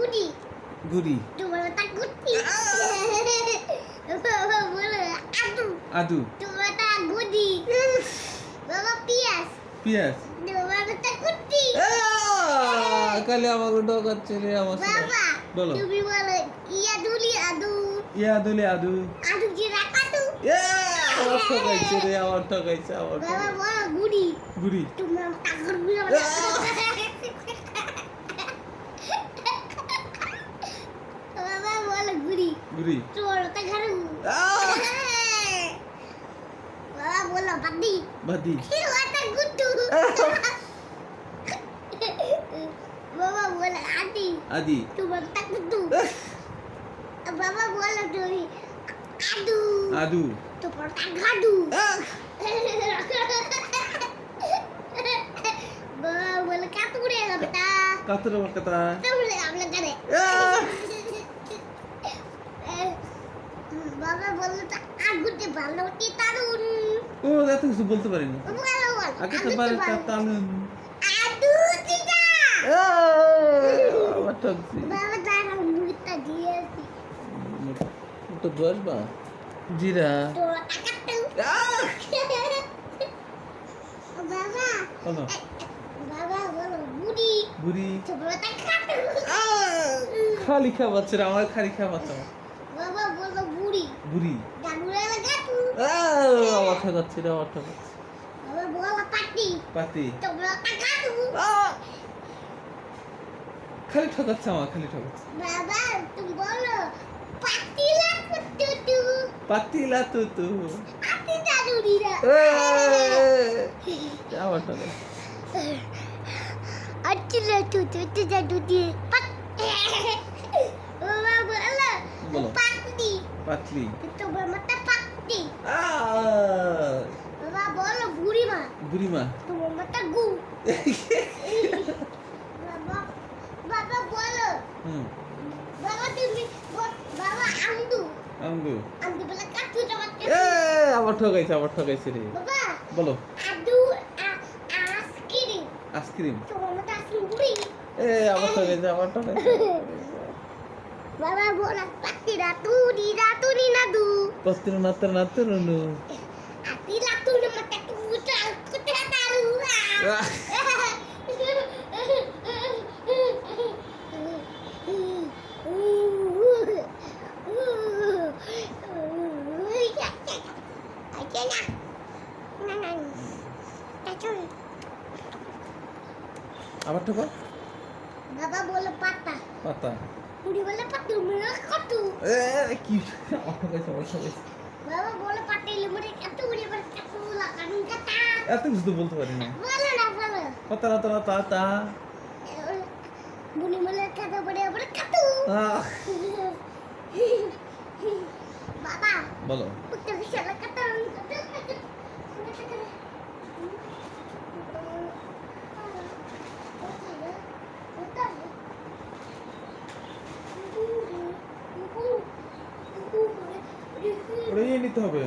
গুড়ি গুড়ি তোমার মাথা গুটি বাবা বলো আদু আদু তোমার মাথা গুড়ি বাবা পিয়াস পিয়াস তোমার মাথা গুটি কালে আমার উঠো করছে রে আমার বাবা বলো তুমি বলো ইয়াদুলি আদু ইয়া দুলে আদু আদু জিরা কাটু আমার ঠকাইছে রে আমার ঠকাইছে আমার বাবা বলো গুড়ি গুড়ি তোমার মাথা গুড়ি বাবা বলো গুড়ি গুড়ি তোমার মাথা ঘাড়ু বাবা বলো বাদি বাদি মাথা গুটু বাবা বলো আদি আদি তোমার মাথা গুটু বাবা বলো তুমি আদু আদু তোমার মাথা ঘাড়ু বাবা বলো কাতুরে বেটা কাতরে কথা তাহলে আমরা জানে বাবা বললো তো আগুতে ভালো কি তারুন ও এত কিছু বলতে পারি না ভালো বল আগে তো পারে তালুন আদু দিদা আমার ঠকছি বাবা দাঁড়াও মুড়িটা দিয়েছি তো বসবা জিরা তো টাকাতে বাবা বলো বাবা বলো বুড়ি বুড়ি তোমরা টাকাতে খালি খাওয়াচ্ছে রে আমার খালি খাওয়াচ্ছে বাবা বলো বুড়ি বুড়ি গানুরে লাগাতু আমার ঠকাচ্ছে রে আমার ঠকাচ্ছে বাবা বলো পাটি পাতি তোমরা টাকাতে খালি ঠকাচ্ছে আমার খালি ঠকাচ্ছে বাবা তুমি বলো পাতিলা কুটুটু পাতিলা তুতু আতি দাদুরিরা আমার ঠকাচ্ছে আতিলা তুতু দাদুরি পাত বাবা বলো বলো। পাতি পাতলি তোমার মাথা পাতি বাবা বলো বুড়িমা বুড়িমা তোমার মাথা গু বাবা বাবা বলো হুম বাবা তুমি বাবা আমদু আঙ্গু আমদু বলে কাটু তোমার আমার ঠকাইছে রে বাবা বলো আদু আস্কিরি আইসক্রিম তোমার মাথা আইসক্রিম বুড়ি আমার ঠকাইছে বাবা বলা পাতি রাতু নাদু পস্তির নাতর নু আতি রাতু না মাথা কুটা কুটা দারু আবার ঠকা বাবা বলো পাতা পাতা বুড়ি বলে পাতু মেরে কাটু কি আমার ঠকাইছে বাবা বলো পাতিলে মেরে কাটু বুড়ি বলে কাটু লাগানো কাটা এত কিছু তো বলতে পারি না বলো না বলো পাতা না তা তা বুড়ি বলে কাটা বড়ে বলে কাটু বাবা বলো পুত্র বিশাল কাটা ওটাই নিতে হবে